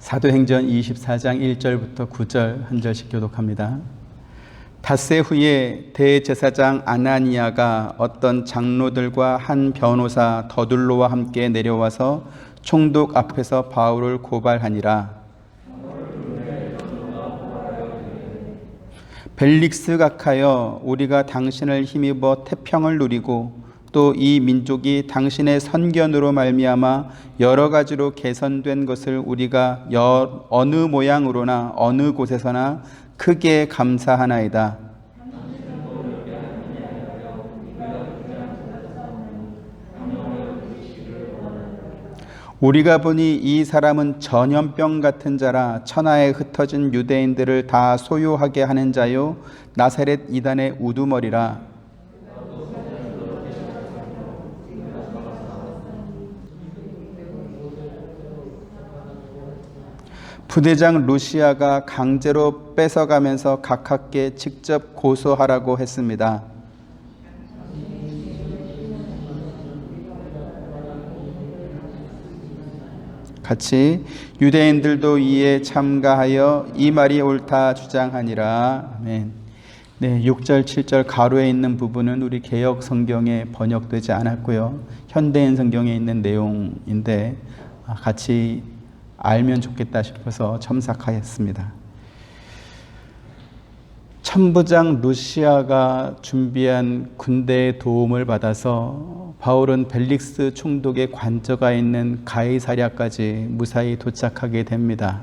사도행전 24장 1절부터 9절 한 절씩 교독합니다. 닷새 후에 대제사장 아나니아가 어떤 장로들과 한 변호사 더둘로와 함께 내려와서 총독 앞에서 바울을 고발하니라. 벨릭스 각하여, 우리가 당신을 힘입어 태평을 누리고 또 이 민족이 당신의 선견으로 말미암아 여러 가지로 개선된 것을 우리가 어느 모양으로나 어느 곳에서나 크게 감사하나이다. 우리가 보니 이 사람은 전염병 같은 자라 천하에 흩어진 유대인들을 다 소요하게 하는 자요 나사렛 이단의 우두머리라. 부대장 루시아가 강제로 뺏어가면서 각하께 직접 고소하라고 했습니다. 같이 유대인들도 이에 참가하여 이 말이 옳다 주장하니라. 아멘. 네, 6절, 7절 가로에 있는 부분은 우리 개역 성경에 번역되지 않았고요. 현대인 성경에 있는 내용인데 같이 알면 좋겠다 싶어서 첨삭하였습니다. 천부장 루시아가 준비한 군대의 도움을 받아서 바울은 벨릭스 총독의 관저가 있는 가이사랴까지 무사히 도착하게 됩니다.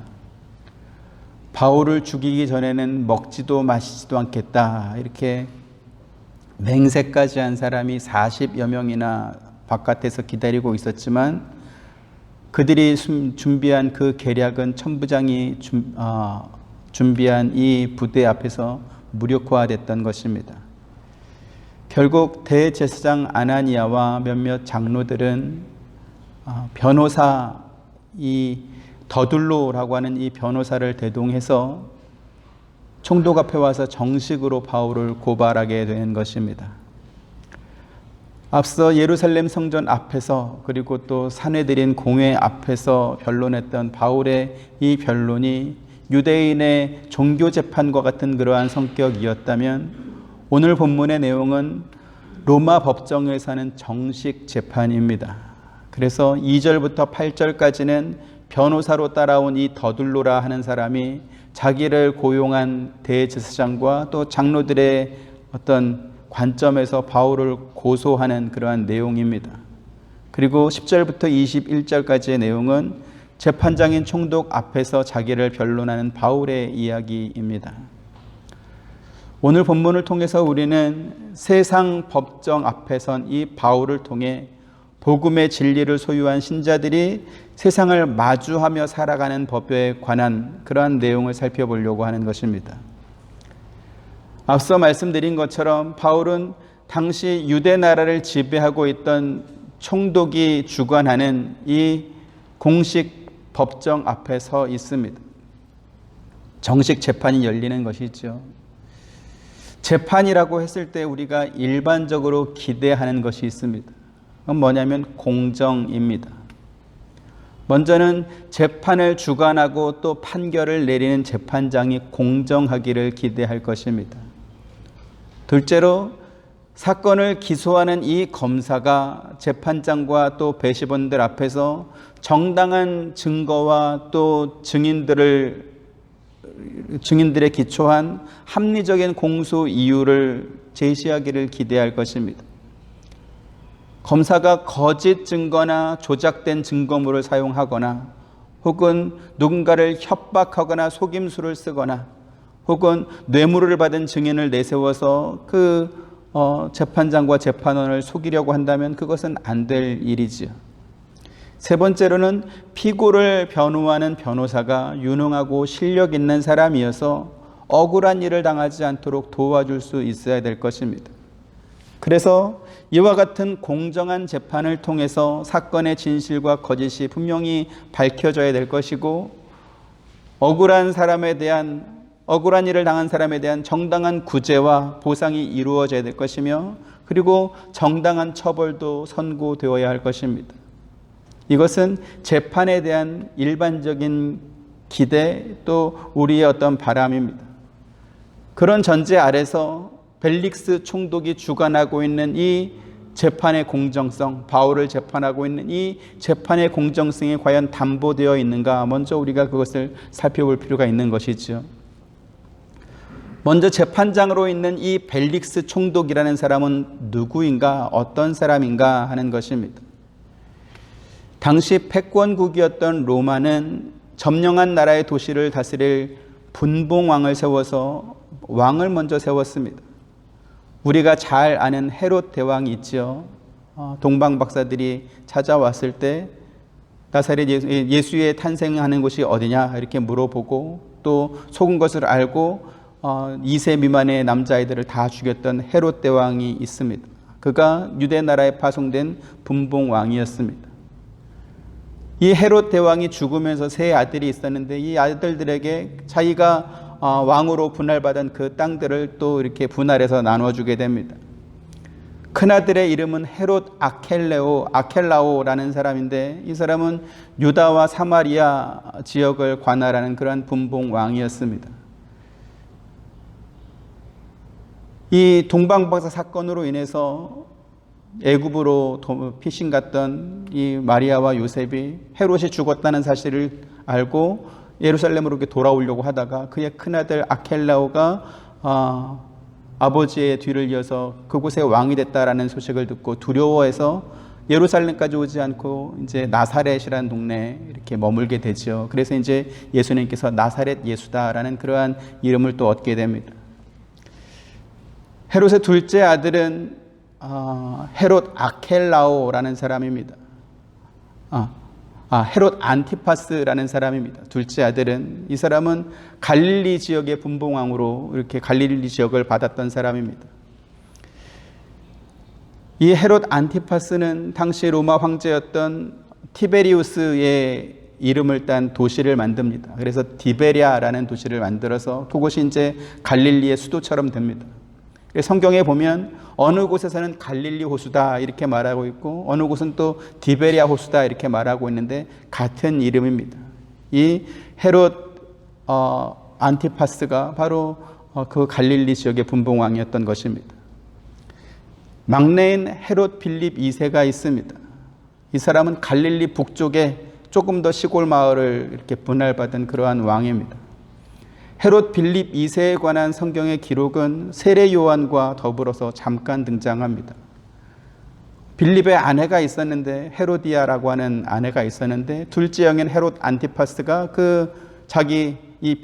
바울을 죽이기 전에는 먹지도 마시지도 않겠다, 이렇게 맹세까지 한 사람이 40여 명이나 바깥에서 기다리고 있었지만 그들이 준비한 그 계략은 천부장이 준비한 이 부대 앞에서 무력화됐던 것입니다. 결국 대제사장 아나니아와 몇몇 장로들은 변호사, 이 더둘로라고 하는 이 변호사를 대동해서 총독 앞에 와서 정식으로 바울을 고발하게 된 것입니다. 앞서 예루살렘 성전 앞에서 그리고 또 사내들인 공회 앞에서 변론했던 바울의 이 변론이 유대인의 종교 재판과 같은 그러한 성격이었다면 오늘 본문의 내용은 로마 법정에서 하는 정식 재판입니다. 그래서 2절부터 8절까지는 변호사로 따라온 이 더둘로라 하는 사람이 자기를 고용한 대제사장과 또 장로들의 어떤 관점에서 바울을 고소하는 그러한 내용입니다. 그리고 10절부터 21절까지의 내용은 재판장인 총독 앞에서 자기를 변론하는 바울의 이야기입니다. 오늘 본문을 통해서 우리는 세상 법정 앞에 선 이 바울을 통해 복음의 진리를 소유한 신자들이 세상을 마주하며 살아가는 법에 관한 그러한 내용을 살펴보려고 하는 것입니다. 앞서 말씀드린 것처럼 바울은 당시 유대 나라를 지배하고 있던 총독이 주관하는 이 공식 법정 앞에 서 있습니다. 정식 재판이 열리는 것이죠. 재판이라고 했을 때 우리가 일반적으로 기대하는 것이 있습니다. 그건 뭐냐면 공정입니다. 먼저는 재판을 주관하고 또 판결을 내리는 재판장이 공정하기를 기대할 것입니다. 둘째로 사건을 기소하는 이 검사가 재판장과 또 배심원들 앞에서 정당한 증거와 또 증인들에 기초한 합리적인 공소 이유를 제시하기를 기대할 것입니다. 검사가 거짓 증거나 조작된 증거물을 사용하거나 혹은 누군가를 협박하거나 속임수를 쓰거나 혹은 뇌물을 받은 증인을 내세워서 재판장과 재판원을 속이려고 한다면 그것은 안 될 일이지요. 세 번째로는 피고를 변호하는 변호사가 유능하고 실력 있는 사람이어서 억울한 일을 당하지 않도록 도와줄 수 있어야 될 것입니다. 그래서 이와 같은 공정한 재판을 통해서 사건의 진실과 거짓이 분명히 밝혀져야 될 것이고 억울한 일을 당한 사람에 대한 정당한 구제와 보상이 이루어져야 될 것이며 그리고 정당한 처벌도 선고되어야 할 것입니다. 이것은 재판에 대한 일반적인 기대, 또 우리의 어떤 바람입니다. 그런 전제 아래서 벨릭스 총독이 주관하고 있는 이 재판의 공정성, 바울을 재판하고 있는 이 재판의 공정성이 과연 담보되어 있는가? 먼저 우리가 그것을 살펴볼 필요가 있는 것이죠. 먼저 재판장으로 있는 이 벨릭스 총독이라는 사람은 누구인가? 어떤 사람인가? 하는 것입니다. 당시 패권국이었던 로마는 점령한 나라의 도시를 다스릴 분봉왕을 세워서 왕을 먼저 세웠습니다. 우리가 잘 아는 헤롯 대왕이 있죠. 동방 박사들이 찾아왔을 때 나사렛 예수의 탄생하는 곳이 어디냐 이렇게 물어보고 또 속은 것을 알고 2세 미만의 남자아이들을 다 죽였던 헤롯 대왕이 있습니다. 그가 유대 나라에 파송된 분봉왕이었습니다. 이 헤롯 대왕이 죽으면서 세 아들이 있었는데 이 아들들에게 자기가 왕으로 분할받은 그 땅들을 또 이렇게 분할해서 나눠주게 됩니다. 큰아들의 이름은 헤롯 아켈라오라는 사람인데 이 사람은 유다와 사마리아 지역을 관할하는 그러한 분봉왕이었습니다. 이 동방박사 사건으로 인해서 애굽으로 피신 갔던 이 마리아와 요셉이 헤롯이 죽었다는 사실을 알고 예루살렘으로 돌아오려고 하다가 그의 큰아들 아켈라오가 아버지의 뒤를 이어서 그곳에 왕이 됐다라는 소식을 듣고 두려워해서 예루살렘까지 오지 않고 이제 나사렛이라는 동네에 이렇게 머물게 되죠. 그래서 이제 예수님께서 나사렛 예수다라는 그러한 이름을 또 얻게 됩니다. 헤롯의 둘째 아들은 헤롯 아켈라오라는 사람입니다. 헤롯 안티파스라는 사람입니다. 둘째 아들은 이 사람은 갈릴리 지역의 분봉왕으로 이렇게 갈릴리 지역을 받았던 사람입니다. 이 헤롯 안티파스는 당시 로마 황제였던 티베리우스의 이름을 딴 도시를 만듭니다. 그래서 디베랴라는 도시를 만들어서 그곳이 이제 갈릴리의 수도처럼 됩니다. 성경에 보면 어느 곳에서는 갈릴리 호수다 이렇게 말하고 있고 어느 곳은 또 디베랴 호수다 이렇게 말하고 있는데 같은 이름입니다. 이 헤롯 안티파스가 바로 그 갈릴리 지역의 분봉왕이었던 것입니다. 막내인 헤롯 빌립 2세가 있습니다. 이 사람은 갈릴리 북쪽에 조금 더 시골 마을을 이렇게 분할받은 그러한 왕입니다. 헤롯 빌립 2세에 관한 성경의 기록은 세례 요한과 더불어서 잠깐 등장합니다. 빌립의 아내가 있었는데 헤로디아라고 하는 아내가 있었는데 둘째 형인 헤롯 안티파스가 자기 이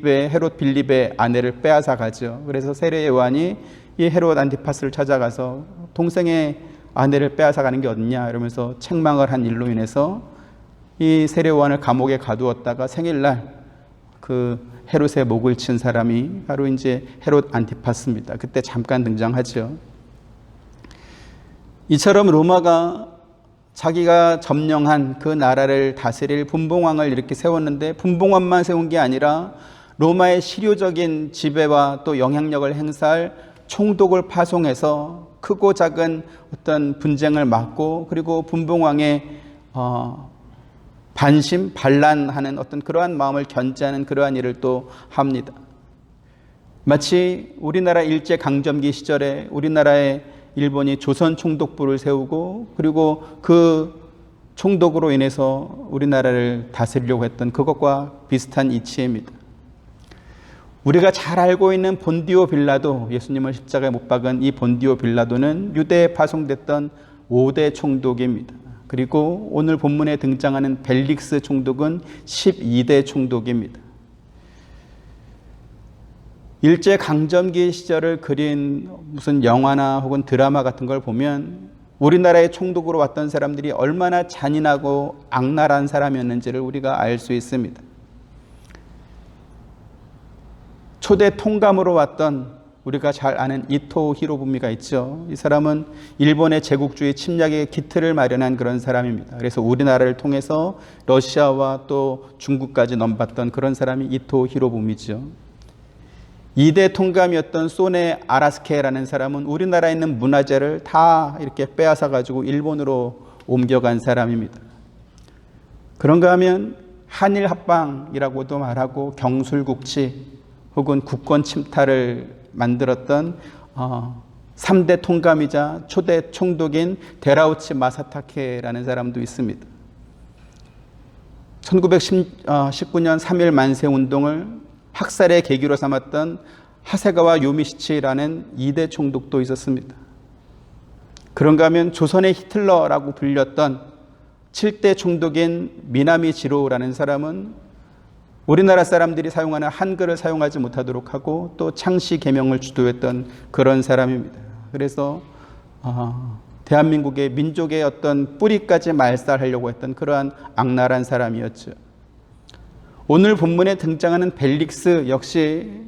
헤롯 빌립의 아내를 빼앗아 가죠. 그래서 세례 요한이 이 헤롯 안티파스를 찾아가서 동생의 아내를 빼앗아 가는 게 어딨냐 이러면서 책망을 한 일로 인해서 이 세례 요한을 감옥에 가두었다가 생일날 헤롯의 목을 친 사람이 바로 이제 헤롯 안티파스입니다. 그때 잠깐 등장하죠. 이처럼 로마가 자기가 점령한 그 나라를 다스릴 분봉왕을 이렇게 세웠는데 분봉왕만 세운 게 아니라 로마의 실효적인 지배와 또 영향력을 행사할 총독을 파송해서 크고 작은 어떤 분쟁을 막고 그리고 분봉왕의 반란하는 어떤 그러한 마음을 견제하는 그러한 일을 또 합니다. 마치 우리나라 일제강점기 시절에 우리나라의 일본이 조선 총독부를 세우고 그리고 그 총독으로 인해서 우리나라를 다스리려고 했던 그것과 비슷한 이치입니다. 우리가 잘 알고 있는 본디오 빌라도, 예수님을 십자가에 못 박은 이 본디오 빌라도는 유대에 파송됐던 5대 총독입니다. 그리고 오늘 본문에 등장하는 벨릭스 총독은 12대 총독입니다. 일제강점기 시절을 그린 무슨 영화나 혹은 드라마 같은 걸 보면 우리나라의 총독으로 왔던 사람들이 얼마나 잔인하고 악랄한 사람이었는지를 우리가 알 수 있습니다. 초대 통감으로 왔던 우리가 잘 아는 이토 히로부미가 있죠. 이 사람은 일본의 제국주의 침략의 기틀을 마련한 그런 사람입니다. 그래서 우리나라를 통해서 러시아와 또 중국까지 넘봤던 그런 사람이 이토 히로부미죠. 2대 통감이었던 소네 아라스케라는 사람은 우리나라에 있는 문화재를 다 이렇게 빼앗아 가지고 일본으로 옮겨간 사람입니다. 그런가 하면 한일 합방이라고도 말하고 경술국치 혹은 국권 침탈을 만들었던 3대 통감이자 초대 총독인 데라우치 마사타케라는 사람도 있습니다. 1919년 3.1 만세 운동을 학살의 계기로 삼았던 하세가와 요미시치라는 2대 총독도 있었습니다. 그런가 하면 조선의 히틀러라고 불렸던 7대 총독인 미나미 지로라는 사람은 우리나라 사람들이 사용하는 한글을 사용하지 못하도록 하고 또 창씨 개명을 주도했던 그런 사람입니다. 그래서 대한민국의 민족의 어떤 뿌리까지 말살하려고 했던 그러한 악랄한 사람이었죠. 오늘 본문에 등장하는 벨릭스 역시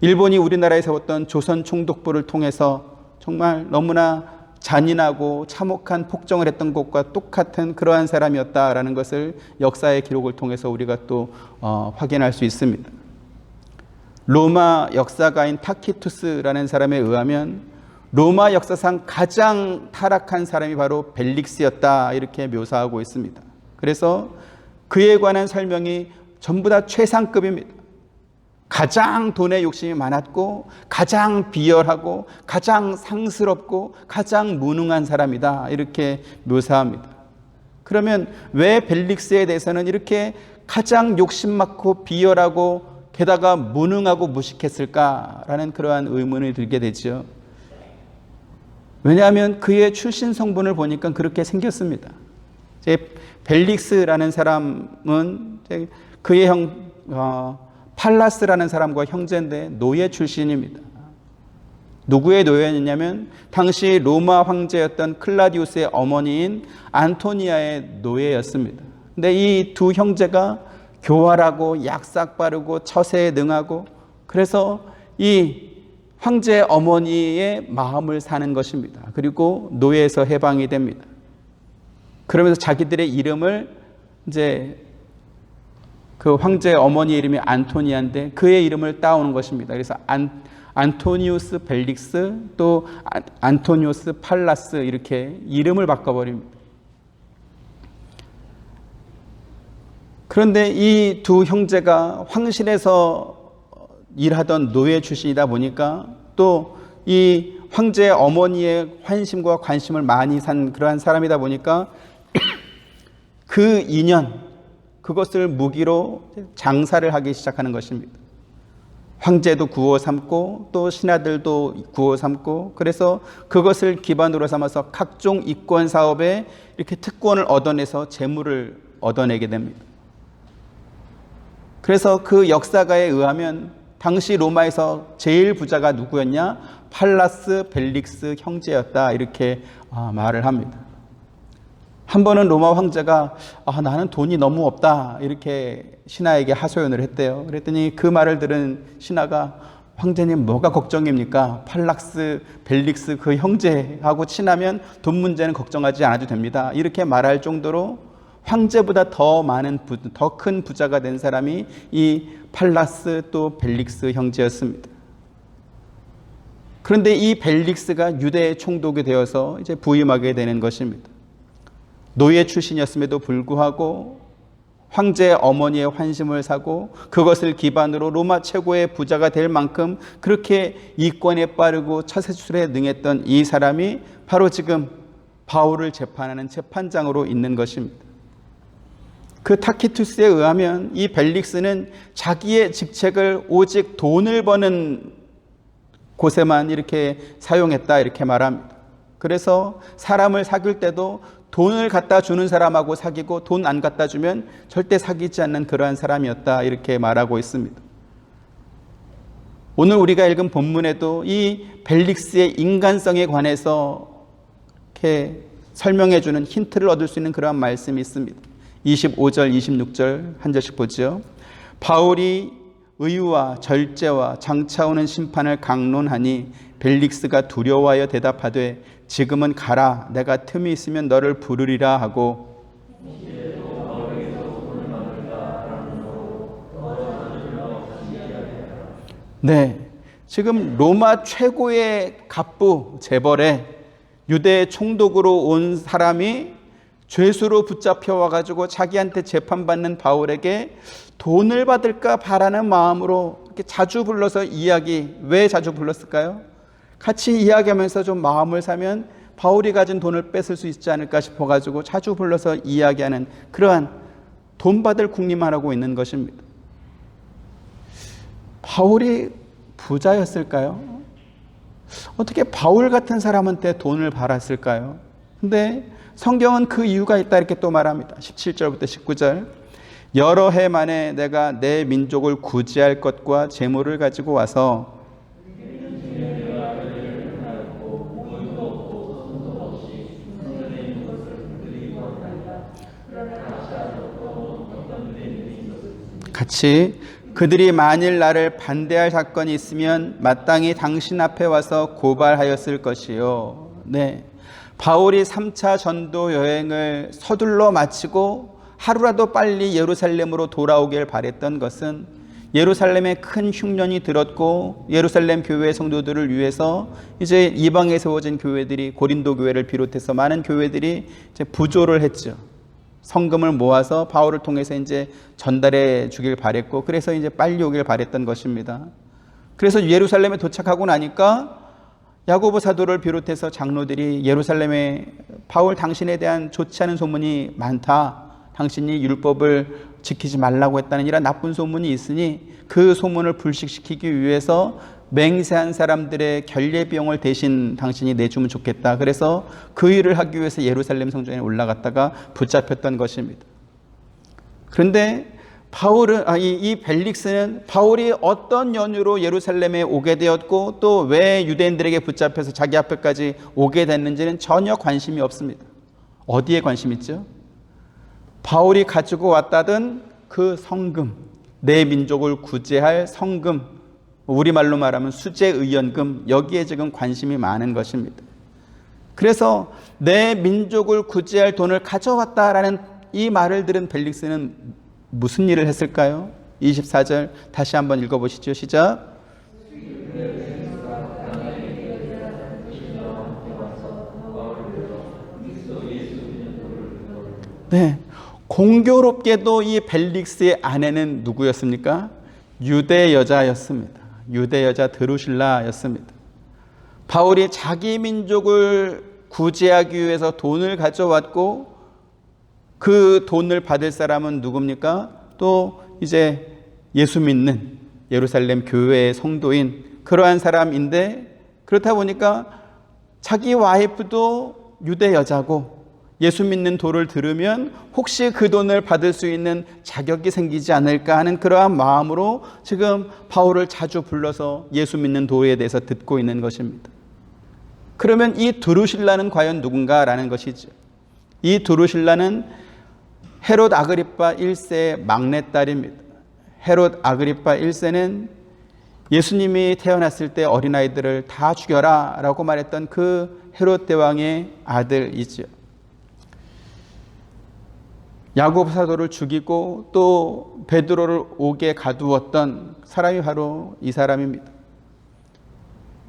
일본이 우리나라에 세웠던 조선 총독부를 통해서 정말 너무나 잔인하고 참혹한 폭정을 했던 것과 똑같은 그러한 사람이었다라는 것을 역사의 기록을 통해서 우리가 또 확인할 수 있습니다. 로마 역사가인 타키투스라는 사람에 의하면 로마 역사상 가장 타락한 사람이 바로 벨릭스였다 이렇게 묘사하고 있습니다. 그래서 그에 관한 설명이 전부 다 최상급입니다. 가장 돈에 욕심이 많았고 가장 비열하고 가장 상스럽고 가장 무능한 사람이다 이렇게 묘사합니다. 그러면 왜 벨릭스에 대해서는 이렇게 가장 욕심 많고 비열하고 게다가 무능하고 무식했을까라는 그러한 의문이 들게 되죠. 왜냐하면 그의 출신 성분을 보니까 그렇게 생겼습니다. 벨릭스라는 사람은 그의 형 팔라스라는 사람과 형제인데 노예 출신입니다. 누구의 노예였냐면 당시 로마 황제였던 클라디우스의 어머니인 안토니아의 노예였습니다. 근데 이 두 형제가 교활하고 약삭 빠르고 처세에 능하고 그래서 이 황제 어머니의 마음을 사는 것입니다. 그리고 노예에서 해방이 됩니다. 그러면서 자기들의 이름을 이제 그 황제 어머니 이름이 안토니아인데 그의 이름을 따오는 것입니다. 그래서 안토니우스 벨릭스 또 안토니우스 팔라스 이렇게 이름을 바꿔버립니다. 그런데 이 두 형제가 황실에서 일하던 노예 출신이다 보니까 또 이 황제 어머니의 환심과 관심을 많이 산 그러한 사람이다 보니까 그 인연 그것을 무기로 장사를 하기 시작하는 것입니다. 황제도 구워 삼고 또 신하들도 구워 삼고 그래서 그것을 기반으로 삼아서 각종 이권 사업에 이렇게 특권을 얻어내서 재물을 얻어내게 됩니다. 그래서 그 역사가에 의하면 당시 로마에서 제일 부자가 누구였냐? 팔라스 벨릭스 형제였다 이렇게 말을 합니다. 한 번은 로마 황제가 나는 돈이 너무 없다 이렇게 신하에게 하소연을 했대요. 그랬더니 그 말을 들은 신하가 황제님 뭐가 걱정입니까? 팔락스 벨릭스 그 형제하고 친하면 돈 문제는 걱정하지 않아도 됩니다. 이렇게 말할 정도로 황제보다 더 많은 더 큰 부자가 된 사람이 이 팔라스 또 벨릭스 형제였습니다. 그런데 이 벨릭스가 유대의 총독이 되어서 이제 부임하게 되는 것입니다. 노예 출신이었음에도 불구하고 황제 어머니의 환심을 사고 그것을 기반으로 로마 최고의 부자가 될 만큼 그렇게 이권에 빠르고 처세술에 능했던 이 사람이 바로 지금 바울을 재판하는 재판장으로 있는 것입니다. 그 타키투스에 의하면 이 벨릭스는 자기의 직책을 오직 돈을 버는 곳에만 이렇게 사용했다 이렇게 말합니다. 그래서 사람을 사귈 때도 돈을 갖다 주는 사람하고 사귀고 돈 안 갖다 주면 절대 사귀지 않는 그러한 사람이었다 이렇게 말하고 있습니다. 오늘 우리가 읽은 본문에도 이 벨릭스의 인간성에 관해서 이렇게 설명해 주는 힌트를 얻을 수 있는 그러한 말씀이 있습니다. 25절 26절 한 절씩 보죠. 바울이 의와 절제와 장차오는 심판을 강론하니 벨릭스가 두려워하여 대답하되 지금은 가라 내가 틈이 있으면 너를 부르리라 하고 네, 지금 로마 최고의 갑부 재벌에 유대 총독으로 온 사람이 죄수로 붙잡혀 와가지고 자기한테 재판받는 바울에게 돈을 받을까 바라는 마음으로 이렇게 자주 불러서 왜 자주 불렀을까요? 같이 이야기하면서 좀 마음을 사면 바울이 가진 돈을 뺏을 수 있지 않을까 싶어가지고 자주 불러서 이야기하는 그러한 돈 받을 궁리만 하고 있는 것입니다. 바울이 부자였을까요? 어떻게 바울 같은 사람한테 돈을 받았을까요? 근데 성경은 그 이유가 있다 이렇게 또 말합니다. 17절부터 19절. 여러 해 만에 내가 내 민족을 구제할 것과 재물을 가지고 와서 같이 그들이 만일 나를 반대할 사건이 있으면 마땅히 당신 앞에 와서 고발하였을 것이요. 네. 바울이 3차 전도 여행을 서둘러 마치고 하루라도 빨리 예루살렘으로 돌아오길 바랬던 것은 예루살렘에 큰 흉년이 들었고 예루살렘 교회 성도들을 위해서 이제 이방에 세워진 교회들이 고린도 교회를 비롯해서 많은 교회들이 이제 부조를 했죠. 성금을 모아서 바울을 통해서 이제 전달해 주길 바랬고 그래서 이제 빨리 오길 바랬던 것입니다. 그래서 예루살렘에 도착하고 나니까 야고보 사도를 비롯해서 장로들이 예루살렘에 바울 당신에 대한 좋지 않은 소문이 많다. 당신이 율법을 지키지 말라고 했다는 이런 나쁜 소문이 있으니 그 소문을 불식시키기 위해서 맹세한 사람들의 결례 비용을 대신 당신이 내주면 좋겠다. 그래서 그 일을 하기 위해서 예루살렘 성전에 올라갔다가 붙잡혔던 것입니다. 그런데 이 벨릭스는 바울이 어떤 연유로 예루살렘에 오게 되었고 또 왜 유대인들에게 붙잡혀서 자기 앞에까지 오게 됐는지는 전혀 관심이 없습니다. 어디에 관심이 있죠? 바울이 가지고 왔다던 그 성금, 내 민족을 구제할 성금, 우리말로 말하면 수제의연금, 여기에 지금 관심이 많은 것입니다. 그래서 내 민족을 구제할 돈을 가져왔다라는 이 말을 들은 벨릭스는 무슨 일을 했을까요? 24절 다시 한번 읽어보시죠. 시작. 네, 공교롭게도 이 벨릭스의 아내는 누구였습니까? 유대 여자였습니다. 유대 여자 드루실라였습니다. 바울이 자기 민족을 구제하기 위해서 돈을 가져왔고 그 돈을 받을 사람은 누굽니까? 또 이제 예수 믿는 예루살렘 교회의 성도인 그러한 사람인데 그렇다 보니까 자기 와이프도 유대 여자고 예수 믿는 도를 들으면 혹시 그 돈을 받을 수 있는 자격이 생기지 않을까 하는 그러한 마음으로 지금 바울을 자주 불러서 예수 믿는 도에 대해서 듣고 있는 것입니다. 그러면 이 드루실라는 과연 누군가라는 것이죠. 이 드루실라는 헤롯 아그리파 1세의 막내딸입니다. 헤롯 아그리파 1세는 예수님이 태어났을 때 어린아이들을 다 죽여라 라고 말했던 그 헤롯 대왕의 아들이죠. 야고보 사도를 죽이고 또 베드로를 옥에 가두었던 사람이 바로 이 사람입니다.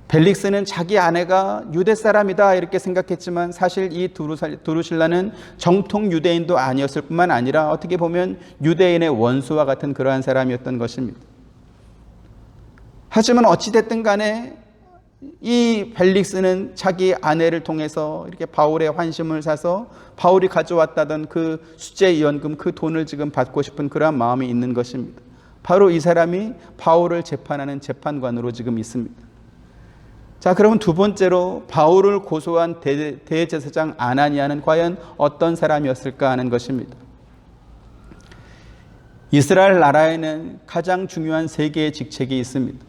벨릭스는 자기 아내가 유대 사람이다 이렇게 생각했지만 사실 이 드루실라는 정통 유대인도 아니었을 뿐만 아니라 어떻게 보면 유대인의 원수와 같은 그러한 사람이었던 것입니다. 하지만 어찌됐든 간에 이 벨릭스는 자기 아내를 통해서 이렇게 바울의 환심을 사서 바울이 가져왔다던 그 수제이연금 그 돈을 지금 받고 싶은 그러한 마음이 있는 것입니다. 바로 이 사람이 바울을 재판하는 재판관으로 지금 있습니다. 자, 그러면 두 번째로 바울을 고소한 대제사장 아나니아는 과연 어떤 사람이었을까 하는 것입니다. 이스라엘 나라에는 가장 중요한 세 개의 직책이 있습니다.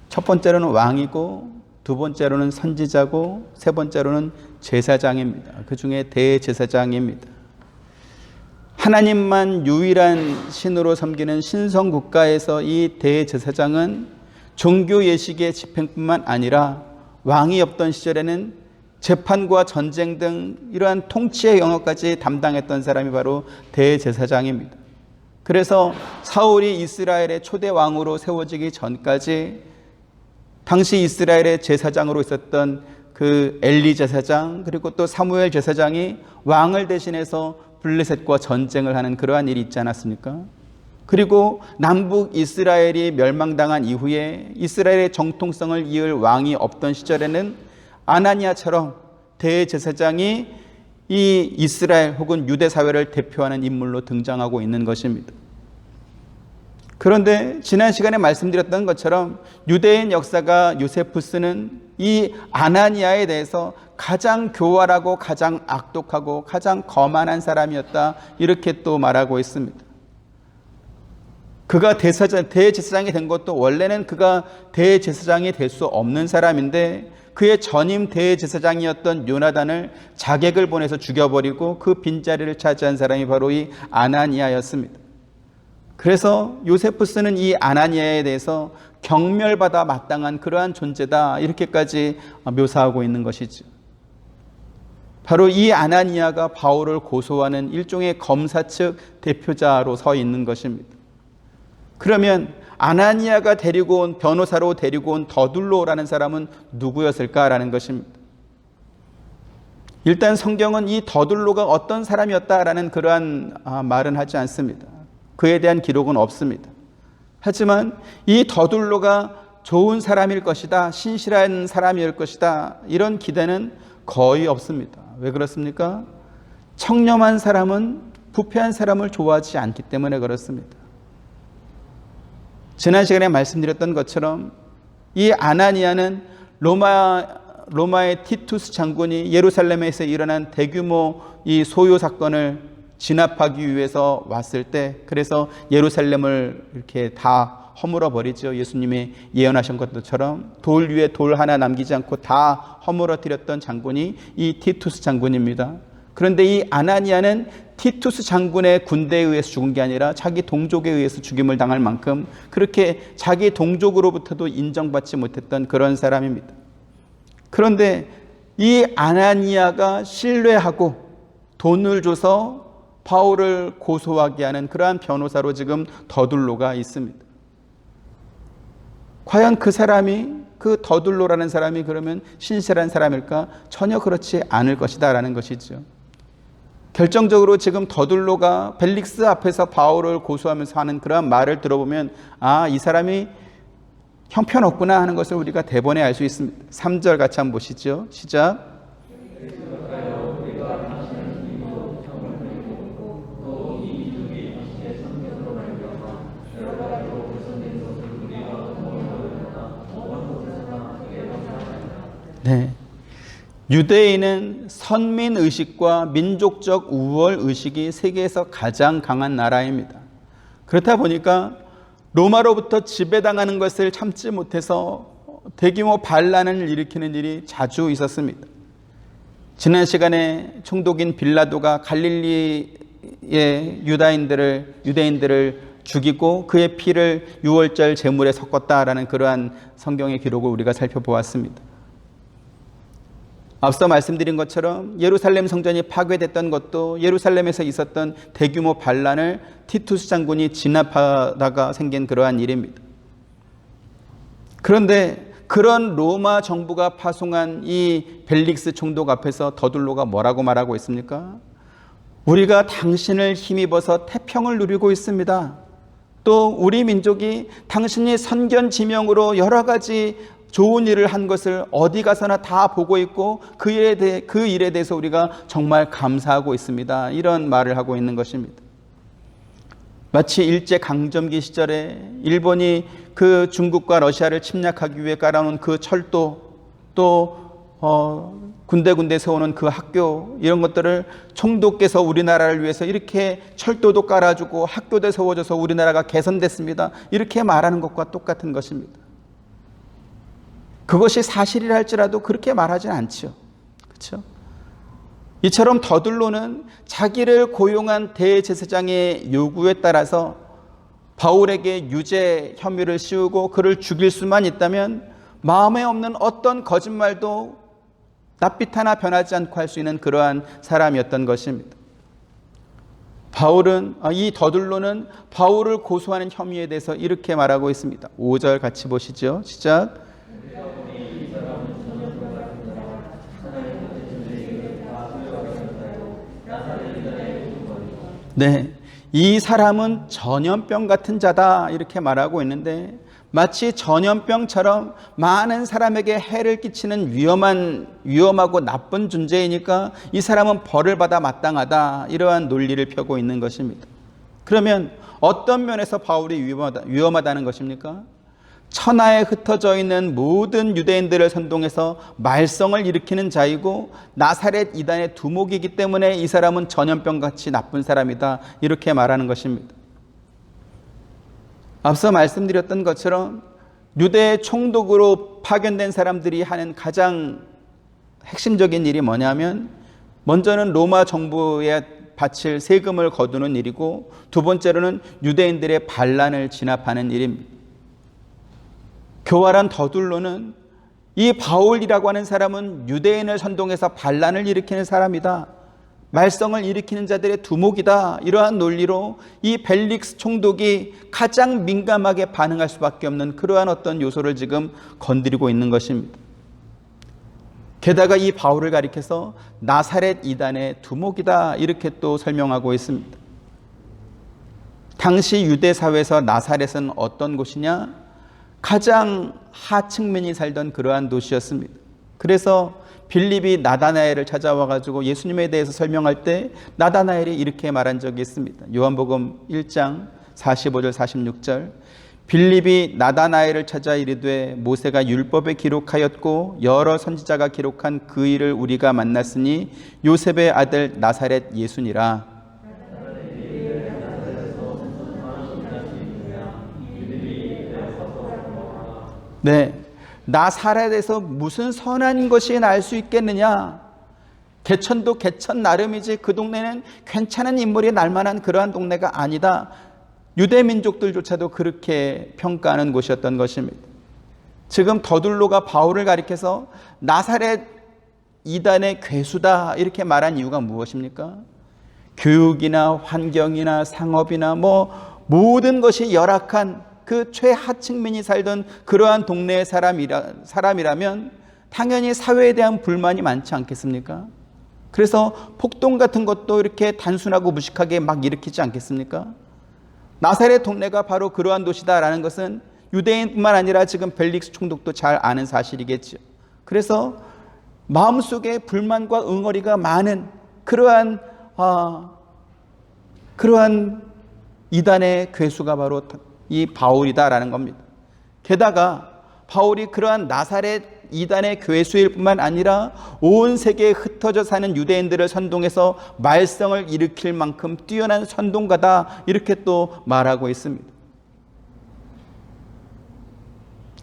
첫 번째로는 왕이고 두 번째로는 선지자고 세 번째로는 제사장입니다. 그 중에 대제사장입니다. 하나님만 유일한 신으로 섬기는 신성 국가에서 이 대제사장은 종교 예식의 집행뿐만 아니라 왕이 없던 시절에는 재판과 전쟁 등 이러한 통치의 영역까지 담당했던 사람이 바로 대제사장입니다. 그래서 사울이 이스라엘의 초대 왕으로 세워지기 전까지 당시 이스라엘의 제사장으로 있었던 그 엘리 제사장 그리고 또 사무엘 제사장이 왕을 대신해서 블레셋과 전쟁을 하는 그러한 일이 있지 않았습니까? 그리고 남북 이스라엘이 멸망당한 이후에 이스라엘의 정통성을 이을 왕이 없던 시절에는 아나니아처럼 대제사장이 이 이스라엘 혹은 유대 사회를 대표하는 인물로 등장하고 있는 것입니다. 그런데 지난 시간에 말씀드렸던 것처럼 유대인 역사가 요세푸스는 이 아나니아에 대해서 가장 교활하고 가장 악독하고 가장 거만한 사람이었다, 이렇게 또 말하고 있습니다. 그가 대제사장이 된 것도 원래는 그가 대제사장이 될 수 없는 사람인데 그의 전임 대제사장이었던 요나단을 자객을 보내서 죽여버리고 그 빈자리를 차지한 사람이 바로 이 아나니아였습니다. 그래서 요세푸스는 이 아나니아에 대해서 경멸받아 마땅한 그러한 존재다, 이렇게까지 묘사하고 있는 것이죠. 바로 이 아나니아가 바울을 고소하는 일종의 검사 측 대표자로 서 있는 것입니다. 그러면 아나니아가 데리고 온, 변호사로 데리고 온 더둘로라는 사람은 누구였을까라는 것입니다. 일단 성경은 이 더둘로가 어떤 사람이었다라는 그러한 말은 하지 않습니다. 그에 대한 기록은 없습니다. 하지만 이 더둘로가 좋은 사람일 것이다, 신실한 사람일 것이다, 이런 기대는 거의 없습니다. 왜 그렇습니까? 청렴한 사람은 부패한 사람을 좋아하지 않기 때문에 그렇습니다. 지난 시간에 말씀드렸던 것처럼 이 아나니아는 로마의 티투스 장군이 예루살렘에서 일어난 대규모 이 소요 사건을 진압하기 위해서 왔을 때, 그래서 예루살렘을 이렇게 다 허물어 버리죠. 예수님이 예언하신 것처럼 돌 위에 돌 하나 남기지 않고 다 허물어뜨렸던 장군이 이 티투스 장군입니다. 그런데 이 아나니아는 티투스 장군의 군대에 의해서 죽은 게 아니라 자기 동족에 의해서 죽임을 당할 만큼 그렇게 자기 동족으로부터도 인정받지 못했던 그런 사람입니다. 그런데 이 아나니아가 신뢰하고 돈을 줘서 바울을 고소하게 하는 그러한 변호사로 지금 더둘로가 있습니다. 과연 그 사람이, 그 더둘로라는 사람이 그러면 신실한 사람일까? 전혀 그렇지 않을 것이다 라는 것이죠. 결정적으로 지금 더둘로가 벨릭스 앞에서 바울을 고소하면서 하는 그러한 말을 들어보면 이 사람이 형편없구나 하는 것을 우리가 대번에 알 수 있습니다. 3절 같이 한번 보시죠. 시작. 네. 유대인은 선민의식과 민족적 우월의식이 세계에서 가장 강한 나라입니다. 그렇다 보니까 로마로부터 지배당하는 것을 참지 못해서 대규모 반란을 일으키는 일이 자주 있었습니다. 지난 시간에 총독인 빌라도가 갈릴리의 유대인들을 죽이고 그의 피를 유월절 제물에 섞었다라는 그러한 성경의 기록을 우리가 살펴보았습니다. 앞서 말씀드린 것처럼 예루살렘 성전이 파괴됐던 것도 예루살렘에서 있었던 대규모 반란을 티투스 장군이 진압하다가 생긴 그러한 일입니다. 그런데 그런 로마 정부가 파송한 이 벨릭스 총독 앞에서 더둘로가 뭐라고 말하고 있습니까? 우리가 당신을 힘입어서 태평을 누리고 있습니다. 또 우리 민족이 당신이 선견지명으로 여러 가지 좋은 일을 한 것을 어디 가서나 다 보고 있고 그 일에 대해서 우리가 정말 감사하고 있습니다. 이런 말을 하고 있는 것입니다. 마치 일제강점기 시절에 일본이 그 중국과 러시아를 침략하기 위해 깔아놓은 그 철도, 또 군데군데 세우는 그 학교, 이런 것들을 총독께서 우리나라를 위해서 이렇게 철도도 깔아주고 학교도 세워져서 우리나라가 개선됐습니다, 이렇게 말하는 것과 똑같은 것입니다. 그것이 사실이라 할지라도 그렇게 말하진 않죠. 그렇죠? 이처럼 더둘로는 자기를 고용한 대제사장의 요구에 따라서 바울에게 유죄 혐의를 씌우고 그를 죽일 수만 있다면 마음에 없는 어떤 거짓말도 낯빛 하나 변하지 않고 할 수 있는 그러한 사람이었던 것입니다. 이 더둘로는 바울을 고소하는 혐의에 대해서 이렇게 말하고 있습니다. 5절 같이 보시죠. 시작. 네, 이 사람은 전염병 같은 자다 이렇게 말하고 있는데, 마치 전염병처럼 많은 사람에게 해를 끼치는 위험하고 나쁜 존재이니까 이 사람은 벌을 받아 마땅하다, 이러한 논리를 펴고 있는 것입니다. 그러면 어떤 면에서 바울이 위험하다는 것입니까? 천하에 흩어져 있는 모든 유대인들을 선동해서 말썽을 일으키는 자이고 나사렛 이단의 두목이기 때문에 이 사람은 전염병같이 나쁜 사람이다, 이렇게 말하는 것입니다. 앞서 말씀드렸던 것처럼 유대 총독으로 파견된 사람들이 하는 가장 핵심적인 일이 뭐냐면, 먼저는 로마 정부에 바칠 세금을 거두는 일이고, 두 번째로는 유대인들의 반란을 진압하는 일입니다. 교활한 더둘로는 이 바울이라고 하는 사람은 유대인을 선동해서 반란을 일으키는 사람이다, 말썽을 일으키는 자들의 두목이다, 이러한 논리로 이 벨릭스 총독이 가장 민감하게 반응할 수밖에 없는 그러한 어떤 요소를 지금 건드리고 있는 것입니다. 게다가 이 바울을 가리켜서 나사렛 이단의 두목이다, 이렇게 또 설명하고 있습니다. 당시 유대 사회에서 나사렛은 어떤 곳이냐? 가장 하층민이 살던 그러한 도시였습니다. 그래서 빌립이 나다나엘을 찾아와 가지고 예수님에 대해서 설명할 때 나다나엘이 이렇게 말한 적이 있습니다. 요한복음 1장 45절 46절, 빌립이 나다나엘을 찾아 이르되 모세가 율법에 기록하였고 여러 선지자가 기록한 그 일을 우리가 만났으니 요셉의 아들 나사렛 예수니라. 네, 나사렛에서 무슨 선한 것이 날 수 있겠느냐? 개천도 개천 나름이지 그 동네는 괜찮은 인물이 날 만한 그러한 동네가 아니다. 유대 민족들조차도 그렇게 평가하는 곳이었던 것입니다. 지금 더둘로가 바울을 가리켜서 나사렛 이단의 괴수다, 이렇게 말한 이유가 무엇입니까? 교육이나 환경이나 상업이나 모든 것이 열악한 그 최하층민이 살던 그러한 동네의 사람이라면 당연히 사회에 대한 불만이 많지 않겠습니까? 그래서 폭동 같은 것도 이렇게 단순하고 무식하게 막 일으키지 않겠습니까? 나사렛 동네가 바로 그러한 도시다라는 것은 유대인뿐만 아니라 지금 벨릭스 총독도 잘 아는 사실이겠죠. 그래서 마음속에 불만과 응어리가 많은 그러한 이단의 괴수가 바로 이 바울이다라는 겁니다. 게다가 바울이 그러한 나사렛 이단의 괴수일 뿐만 아니라 온 세계에 흩어져 사는 유대인들을 선동해서 말썽을 일으킬 만큼 뛰어난 선동가다, 이렇게 또 말하고 있습니다.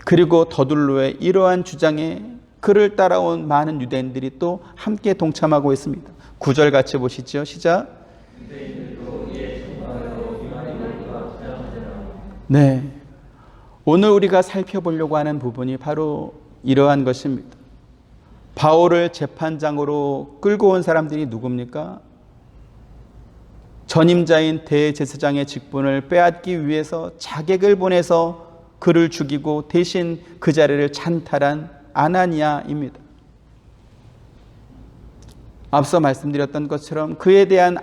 그리고 더둘로의 이러한 주장에 그를 따라온 많은 유대인들이 또 함께 동참하고 있습니다. 9절 같이 보시죠. 시작. 네, 오늘 우리가 살펴보려고 하는 부분이 바로 이러한 것입니다. 바울을 재판장으로 끌고 온 사람들이 누굽니까? 전임자인 대제사장의 직분을 빼앗기 위해서 자객을 보내서 그를 죽이고 대신 그 자리를 찬탈한 아나니아입니다. 앞서 말씀드렸던 것처럼 그에 대한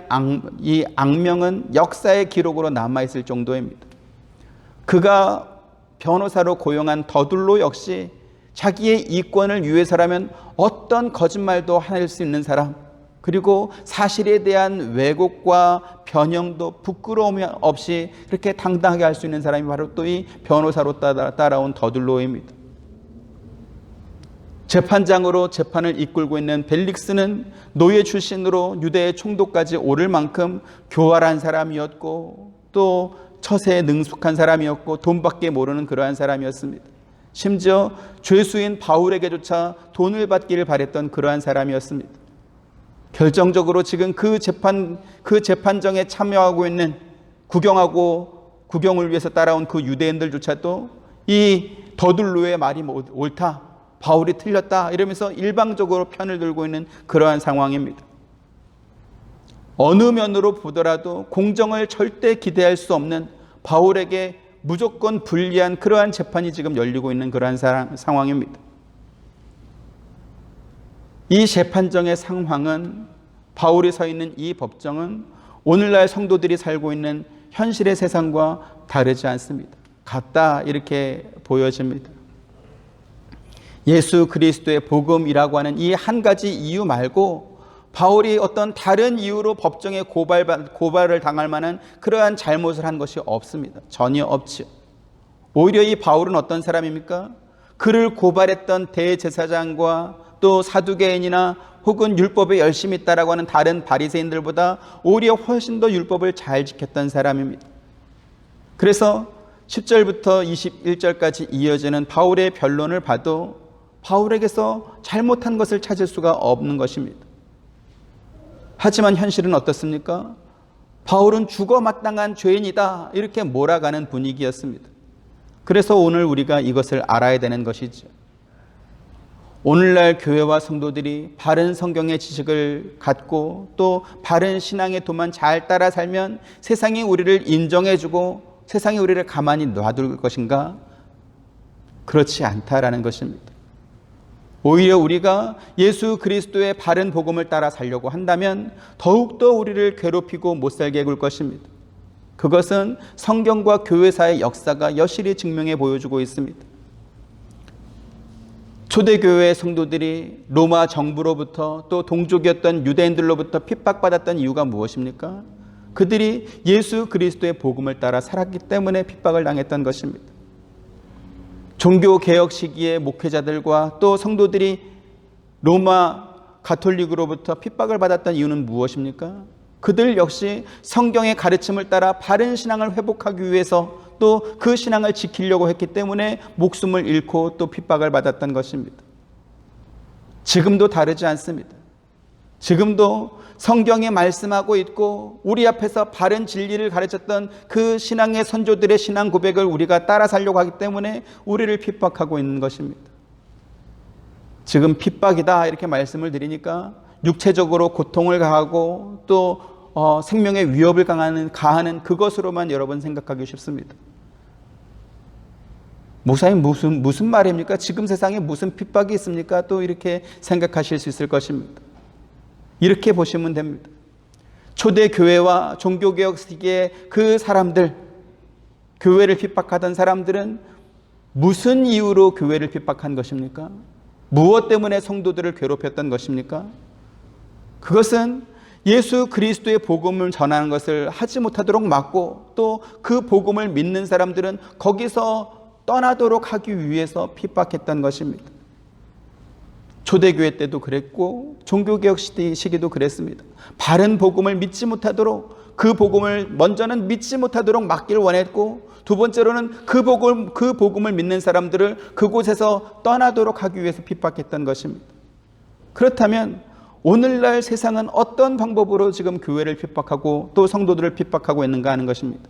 이 악명은 역사의 기록으로 남아있을 정도입니다. 그가 변호사로 고용한 더둘로 역시 자기의 이권을 위해서라면 어떤 거짓말도 할 수 있는 사람, 그리고 사실에 대한 왜곡과 변형도 부끄러움 없이 그렇게 당당하게 할 수 있는 사람이 바로 또 이 변호사로 따라온 더둘로입니다. 재판장으로 재판을 이끌고 있는 벨릭스는 노예 출신으로 유대의 총독까지 오를 만큼 교활한 사람이었고 또 처세에 능숙한 사람이었고 돈밖에 모르는 그러한 사람이었습니다. 심지어 죄수인 바울에게조차 돈을 받기를 바랬던 그러한 사람이었습니다. 결정적으로 지금 그 재판정에 참여하고 있는 구경을 위해서 따라온 그 유대인들조차도 이 더둘로의 말이 옳다, 바울이 틀렸다, 이러면서 일방적으로 편을 들고 있는 그러한 상황입니다. 어느 면으로 보더라도 공정을 절대 기대할 수 없는 바울에게 무조건 불리한 그러한 재판이 지금 열리고 있는 그러한 상황입니다. 이 재판정의 상황은, 바울이 서 있는 이 법정은 오늘날 성도들이 살고 있는 현실의 세상과 다르지 않습니다. 같다 이렇게 보여집니다. 예수 그리스도의 복음이라고 하는 이 한 가지 이유 말고 바울이 어떤 다른 이유로 법정에 고발을 당할 만한 그러한 잘못을 한 것이 없습니다. 전혀 없지요. 오히려 이 바울은 어떤 사람입니까? 그를 고발했던 대제사장과 또 사두개인이나 혹은 율법에 열심히 있다라고 하는 다른 바리새인들보다 오히려 훨씬 더 율법을 잘 지켰던 사람입니다. 그래서 10절부터 21절까지 이어지는 바울의 변론을 봐도 바울에게서 잘못한 것을 찾을 수가 없는 것입니다. 하지만 현실은 어떻습니까? 바울은 죽어 마땅한 죄인이다 이렇게 몰아가는 분위기였습니다. 그래서 오늘 우리가 이것을 알아야 되는 것이죠. 오늘날 교회와 성도들이 바른 성경의 지식을 갖고 또 바른 신앙의 도만 잘 따라 살면 세상이 우리를 인정해주고 세상이 우리를 가만히 놔둘 것인가? 그렇지 않다라는 것입니다. 오히려 우리가 예수 그리스도의 바른 복음을 따라 살려고 한다면 더욱더 우리를 괴롭히고 못살게 굴 것입니다. 그것은 성경과 교회사의 역사가 여실히 증명해 보여주고 있습니다. 초대교회 성도들이 로마 정부로부터 또 동족이었던 유대인들로부터 핍박받았던 이유가 무엇입니까? 그들이 예수 그리스도의 복음을 따라 살았기 때문에 핍박을 당했던 것입니다. 종교개혁 시기에 목회자들과 또 성도들이 로마 가톨릭으로부터 핍박을 받았던 이유는 무엇입니까? 그들 역시 성경의 가르침을 따라 바른 신앙을 회복하기 위해서 또 그 신앙을 지키려고 했기 때문에 목숨을 잃고 또 핍박을 받았던 것입니다. 지금도 다르지 않습니다. 지금도 성경에 말씀하고 있고 우리 앞에서 바른 진리를 가르쳤던 그 신앙의 선조들의 신앙 고백을 우리가 따라 살려고 하기 때문에 우리를 핍박하고 있는 것입니다. 지금 핍박이다 이렇게 말씀을 드리니까 육체적으로 고통을 가하고 또 생명의 위협을 가하는 그것으로만 여러분 생각하기 쉽습니다. 목사님 무슨 말입니까? 지금 세상에 무슨 핍박이 있습니까? 또 이렇게 생각하실 수 있을 것입니다. 이렇게 보시면 됩니다. 초대교회와 종교개혁 시기에 그 사람들, 교회를 핍박하던 사람들은 무슨 이유로 교회를 핍박한 것입니까? 무엇 때문에 성도들을 괴롭혔던 것입니까? 그것은 예수 그리스도의 복음을 전하는 것을 하지 못하도록 막고 또 그 복음을 믿는 사람들은 거기서 떠나도록 하기 위해서 핍박했던 것입니다. 초대교회 때도 그랬고 종교개혁 시기도 그랬습니다. 바른 복음을 믿지 못하도록 그 복음을 먼저는 믿지 못하도록 막기를 원했고 두 번째로는 그 복음을 믿는 사람들을 그곳에서 떠나도록 하기 위해서 핍박했던 것입니다. 그렇다면 오늘날 세상은 어떤 방법으로 지금 교회를 핍박하고 또 성도들을 핍박하고 있는가 하는 것입니다.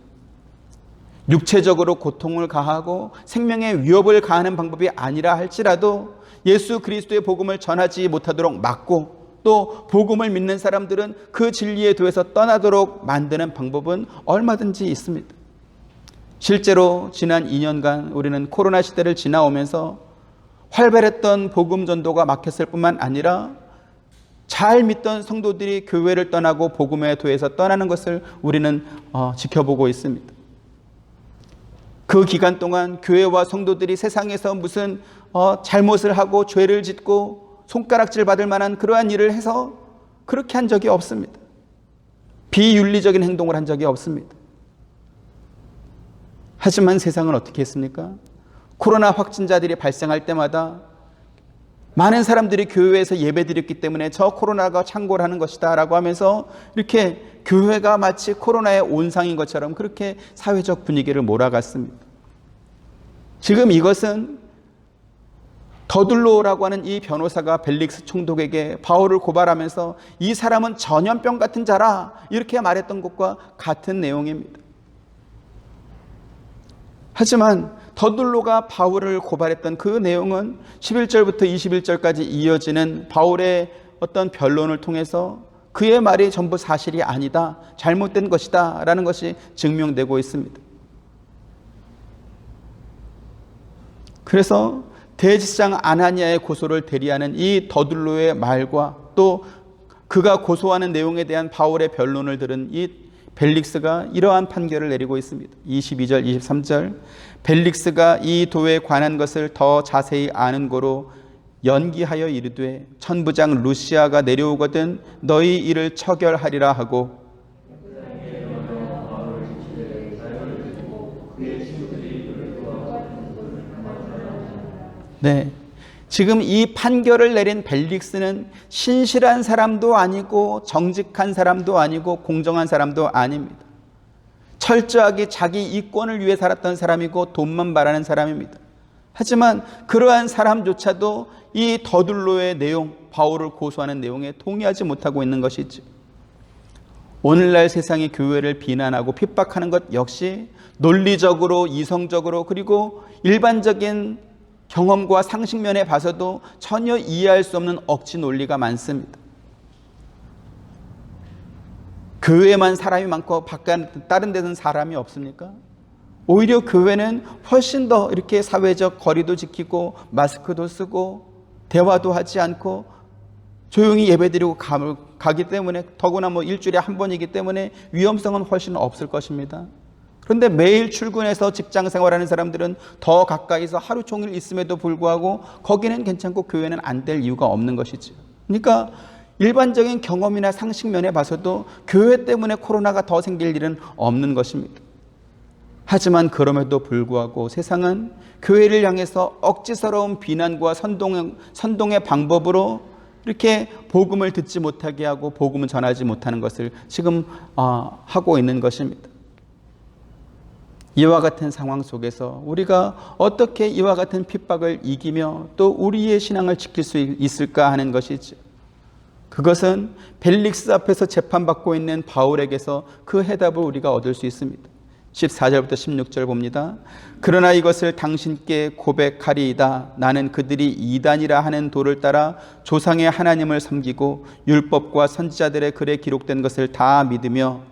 육체적으로 고통을 가하고 생명의 위협을 가하는 방법이 아니라 할지라도 예수 그리스도의 복음을 전하지 못하도록 막고 또 복음을 믿는 사람들은 그 진리에 도에서 떠나도록 만드는 방법은 얼마든지 있습니다. 실제로 지난 2년간 우리는 코로나 시대를 지나오면서 활발했던 복음 전도가 막혔을 뿐만 아니라 잘 믿던 성도들이 교회를 떠나고 복음의 도에서 떠나는 것을 우리는 지켜보고 있습니다. 그 기간 동안 교회와 성도들이 세상에서 무슨 잘못을 하고 죄를 짓고 손가락질 받을 만한 그러한 일을 해서 그렇게 한 적이 없습니다. 비윤리적인 행동을 한 적이 없습니다. 하지만 세상은 어떻게 했습니까? 코로나 확진자들이 발생할 때마다 많은 사람들이 교회에서 예배드렸기 때문에 저 코로나가 창궐 하는 것이다 라고 하면서 이렇게 교회가 마치 코로나의 온상인 것처럼 그렇게 사회적 분위기를 몰아갔습니다. 지금 이것은 더둘로라고 하는 이 변호사가 벨릭스 총독에게 바울을 고발하면서 이 사람은 전염병 같은 자라 이렇게 말했던 것과 같은 내용입니다. 하지만 더둘로가 바울을 고발했던 그 내용은 11절부터 21절까지 이어지는 바울의 어떤 변론을 통해서 그의 말이 전부 사실이 아니다, 잘못된 것이다 라는 것이 증명되고 있습니다. 그래서 대제사장 아나니아의 고소를 대리하는 이 더둘로의 말과 또 그가 고소하는 내용에 대한 바울의 변론을 들은 이 벨릭스가 이러한 판결을 내리고 있습니다. 22절, 23절. 벨릭스가 이 도에 관한 것을 더 자세히 아는 고로 연기하여 이르되 천부장 루시아가 내려오거든 너희 이를 처결하리라 하고, 네, 지금 이 판결을 내린 벨릭스는 신실한 사람도 아니고 정직한 사람도 아니고 공정한 사람도 아닙니다. 철저하게 자기 이권을 위해 살았던 사람이고 돈만 바라는 사람입니다. 하지만 그러한 사람조차도 이 더둘로의 내용, 바울을 고소하는 내용에 동의하지 못하고 있는 것이지. 오늘날 세상의 교회를 비난하고 핍박하는 것 역시 논리적으로, 이성적으로, 그리고 일반적인 경험과 상식면에 봐서도 전혀 이해할 수 없는 억지 논리가 많습니다. 교회에만 사람이 많고 다른 데는 사람이 없습니까? 오히려 교회는 훨씬 더 이렇게 사회적 거리도 지키고 마스크도 쓰고 대화도 하지 않고 조용히 예배드리고 가기 때문에, 더구나 일주일에 한 번이기 때문에 위험성은 훨씬 없을 것입니다. 그런데 매일 출근해서 직장 생활하는 사람들은 더 가까이서 하루 종일 있음에도 불구하고 거기는 괜찮고 교회는 안 될 이유가 없는 것이죠. 그러니까 일반적인 경험이나 상식면에 봐서도 교회 때문에 코로나가 더 생길 일은 없는 것입니다. 하지만 그럼에도 불구하고 세상은 교회를 향해서 억지스러운 비난과 선동의 방법으로 이렇게 복음을 듣지 못하게 하고 복음을 전하지 못하는 것을 지금 하고 있는 것입니다. 이와 같은 상황 속에서 우리가 어떻게 이와 같은 핍박을 이기며 또 우리의 신앙을 지킬 수 있을까 하는 것이죠. 그것은 벨릭스 앞에서 재판받고 있는 바울에게서 그 해답을 우리가 얻을 수 있습니다. 14절부터 16절 봅니다. 그러나 이것을 당신께 고백하리이다. 나는 그들이 이단이라 하는 도를 따라 조상의 하나님을 섬기고 율법과 선지자들의 글에 기록된 것을 다 믿으며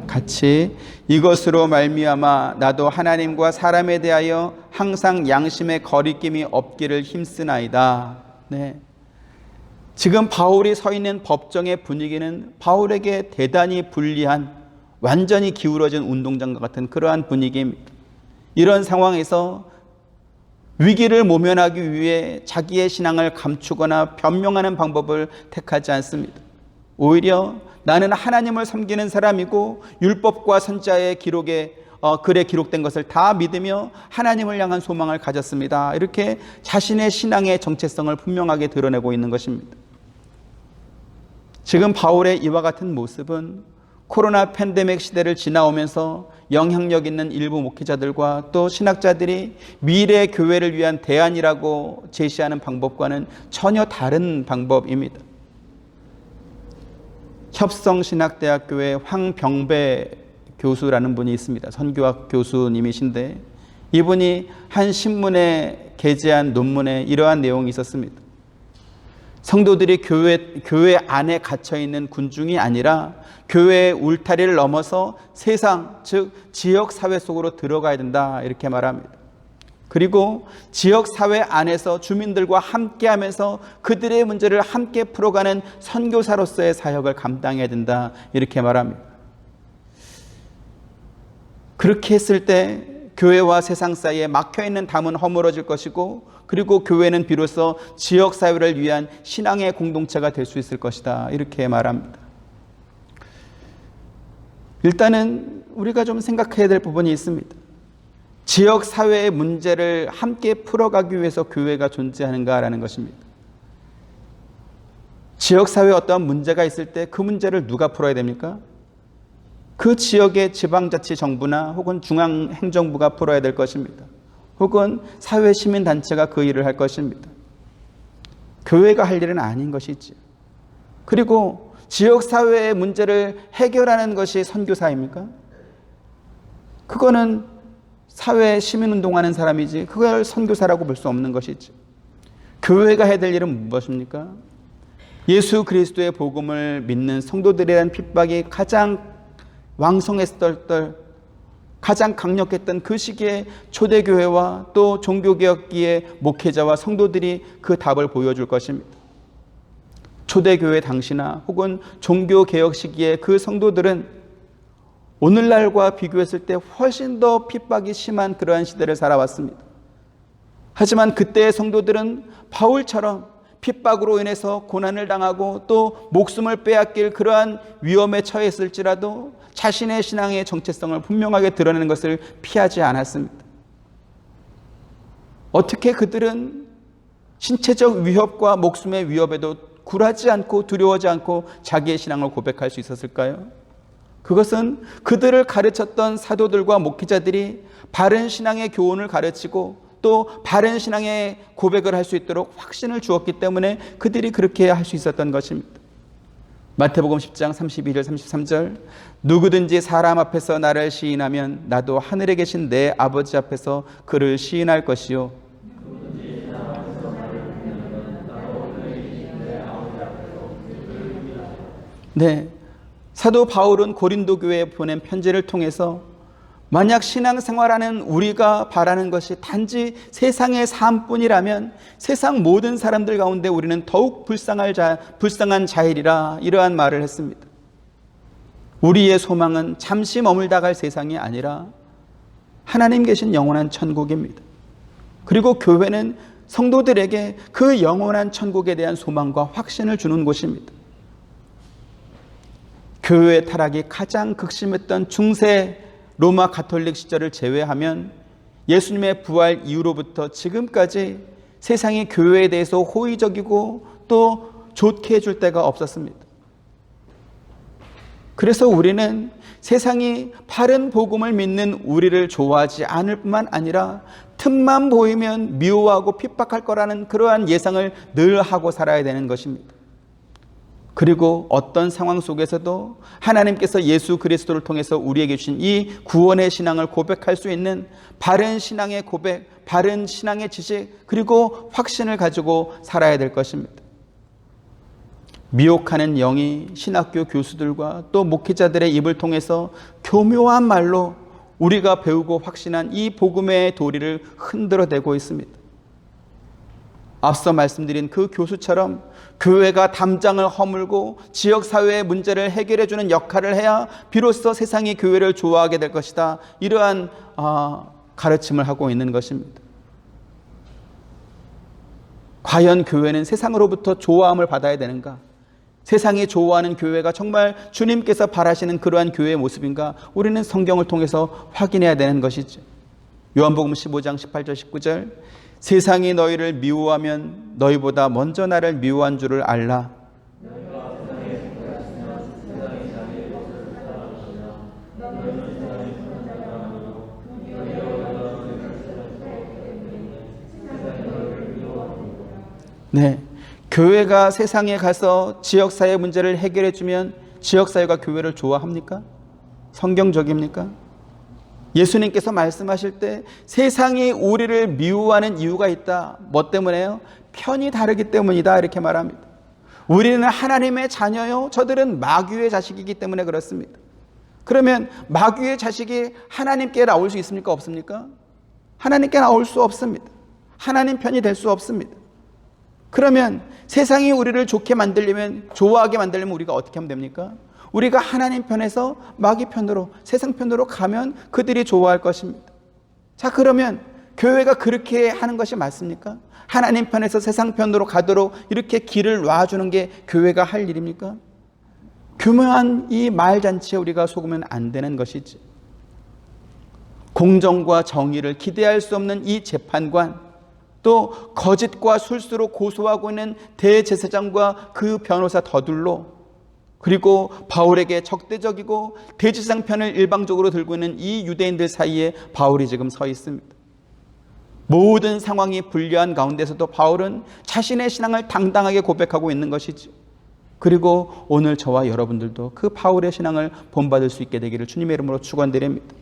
같이 이것으로 말미암아 나도 하나님과 사람에 대하여 항상 양심의 거리낌이 없기를 힘쓰나이다. 네. 지금 바울이 서 있는 법정의 분위기는 바울에게 대단히 불리한, 완전히 기울어진 운동장과 같은 그러한 분위기입니다. 이런 상황에서 위기를 모면하기 위해 자기의 신앙을 감추거나 변명하는 방법을 택하지 않습니다. 오히려 나는 하나님을 섬기는 사람이고 율법과 선지자의 글에 기록된 것을 다 믿으며 하나님을 향한 소망을 가졌습니다. 이렇게 자신의 신앙의 정체성을 분명하게 드러내고 있는 것입니다. 지금 바울의 이와 같은 모습은 코로나 팬데믹 시대를 지나오면서 영향력 있는 일부 목회자들과 또 신학자들이 미래 교회를 위한 대안이라고 제시하는 방법과는 전혀 다른 방법입니다. 협성신학대학교의 황병배 교수라는 분이 있습니다. 선교학 교수님이신데 이분이 한 신문에 게재한 논문에 이러한 내용이 있었습니다. 성도들이 교회 안에 갇혀있는 군중이 아니라 교회의 울타리를 넘어서 세상, 즉 지역사회 속으로 들어가야 된다, 이렇게 말합니다. 그리고 지역사회 안에서 주민들과 함께하면서 그들의 문제를 함께 풀어가는 선교사로서의 사역을 감당해야 된다, 이렇게 말합니다. 그렇게 했을 때 교회와 세상 사이에 막혀있는 담은 허물어질 것이고, 그리고 교회는 비로소 지역사회를 위한 신앙의 공동체가 될 수 있을 것이다, 이렇게 말합니다. 일단은 우리가 좀 생각해야 될 부분이 있습니다. 지역사회의 문제를 함께 풀어가기 위해서 교회가 존재하는가라는 것입니다. 지역사회에 어떠한 문제가 있을 때 그 문제를 누가 풀어야 됩니까? 그 지역의 지방자치정부나 혹은 중앙행정부가 풀어야 될 것입니다. 혹은 사회시민단체가 그 일을 할 것입니다. 교회가 할 일은 아닌 것이지. 그리고 지역사회의 문제를 해결하는 것이 선교사입니까? 그거는 사회 시민운동하는 사람이지 그걸 선교사라고 볼 수 없는 것이지. 교회가 해야 될 일은 무엇입니까? 예수 그리스도의 복음을 믿는 성도들에 대한 핍박이 가장 왕성했을 때 가장 강력했던 그 시기에 초대교회와 또 종교개혁기의 목회자와 성도들이 그 답을 보여줄 것입니다. 초대교회 당시나 혹은 종교개혁 시기에 그 성도들은 오늘날과 비교했을 때 훨씬 더 핍박이 심한 그러한 시대를 살아왔습니다. 하지만 그때의 성도들은 바울처럼 핍박으로 인해서 고난을 당하고 또 목숨을 빼앗길 그러한 위험에 처했을지라도 자신의 신앙의 정체성을 분명하게 드러내는 것을 피하지 않았습니다. 어떻게 그들은 신체적 위협과 목숨의 위협에도 굴하지 않고 두려워하지 않고 자기의 신앙을 고백할 수 있었을까요? 그것은 그들을 가르쳤던 사도들과 목회자들이 바른 신앙의 교훈을 가르치고 또 바른 신앙의 고백을 할 수 있도록 확신을 주었기 때문에 그들이 그렇게 할 수 있었던 것입니다. 마태복음 10장 32절 33절 누구든지 사람 앞에서 나를 시인하면 나도 하늘에 계신 내 아버지 앞에서 그를 시인할 것이요 네, 사도 바울은 고린도 교회에 보낸 편지를 통해서 만약 신앙생활하는 우리가 바라는 것이 단지 세상의 삶뿐이라면 세상 모든 사람들 가운데 우리는 더욱 불쌍한 자일이라 이러한 말을 했습니다. 우리의 소망은 잠시 머물다 갈 세상이 아니라 하나님 계신 영원한 천국입니다. 그리고 교회는 성도들에게 그 영원한 천국에 대한 소망과 확신을 주는 곳입니다. 교회의 타락이 가장 극심했던 중세 로마 가톨릭 시절을 제외하면 예수님의 부활 이후로부터 지금까지 세상이 교회에 대해서 호의적이고 또 좋게 해줄 때가 없었습니다. 그래서 우리는 세상이 바른 복음을 믿는 우리를 좋아하지 않을 뿐만 아니라 틈만 보이면 미워하고 핍박할 거라는 그러한 예상을 늘 하고 살아야 되는 것입니다. 그리고 어떤 상황 속에서도 하나님께서 예수 그리스도를 통해서 우리에게 주신 이 구원의 신앙을 고백할 수 있는 바른 신앙의 고백, 바른 신앙의 지식, 그리고 확신을 가지고 살아야 될 것입니다. 미혹하는 영이 신학교 교수들과 또 목회자들의 입을 통해서 교묘한 말로 우리가 배우고 확신한 이 복음의 도리를 흔들어대고 있습니다. 앞서 말씀드린 그 교수처럼 교회가 담장을 허물고 지역사회의 문제를 해결해주는 역할을 해야 비로소 세상이 교회를 좋아하게 될 것이다. 이러한 가르침을 하고 있는 것입니다. 과연 교회는 세상으로부터 좋아함을 받아야 되는가? 세상이 좋아하는 교회가 정말 주님께서 바라시는 그러한 교회의 모습인가? 우리는 성경을 통해서 확인해야 되는 것이죠. 요한복음 15장 18절 19절 세상이 너희를 미워하면 너희보다 먼저 나를 미워한 줄을 알라. 네, 교회가 세상에 가서 지역사회 문제를 해결해주면 지역사회가 교회를 좋아합니까? 성경적입니까? 예수님께서 말씀하실 때 세상이 우리를 미워하는 이유가 있다. 뭐 때문에요? 편이 다르기 때문이다. 이렇게 말합니다. 우리는 하나님의 자녀요. 저들은 마귀의 자식이기 때문에 그렇습니다. 그러면 마귀의 자식이 하나님께 나올 수 있습니까? 없습니까? 하나님께 나올 수 없습니다. 하나님 편이 될 수 없습니다. 그러면 세상이 우리를 좋게 만들려면, 좋아하게 만들려면 우리가 어떻게 하면 됩니까? 우리가 하나님 편에서 마귀 편으로, 세상 편으로 가면 그들이 좋아할 것입니다. 자, 그러면 교회가 그렇게 하는 것이 맞습니까? 하나님 편에서 세상 편으로 가도록 이렇게 길을 놔주는 게 교회가 할 일입니까? 교묘한 이 말잔치에 우리가 속으면 안 되는 것이지. 공정과 정의를 기대할 수 없는 이 재판관, 또 거짓과 술수로 고소하고 있는 대제사장과 그 변호사 더둘로, 그리고 바울에게 적대적이고 대제사장 편을 일방적으로 들고 있는 이 유대인들 사이에 바울이 지금 서 있습니다. 모든 상황이 불리한 가운데서도 바울은 자신의 신앙을 당당하게 고백하고 있는 것이죠. 그리고 오늘 저와 여러분들도 그 바울의 신앙을 본받을 수 있게 되기를 주님의 이름으로 축원드립니다.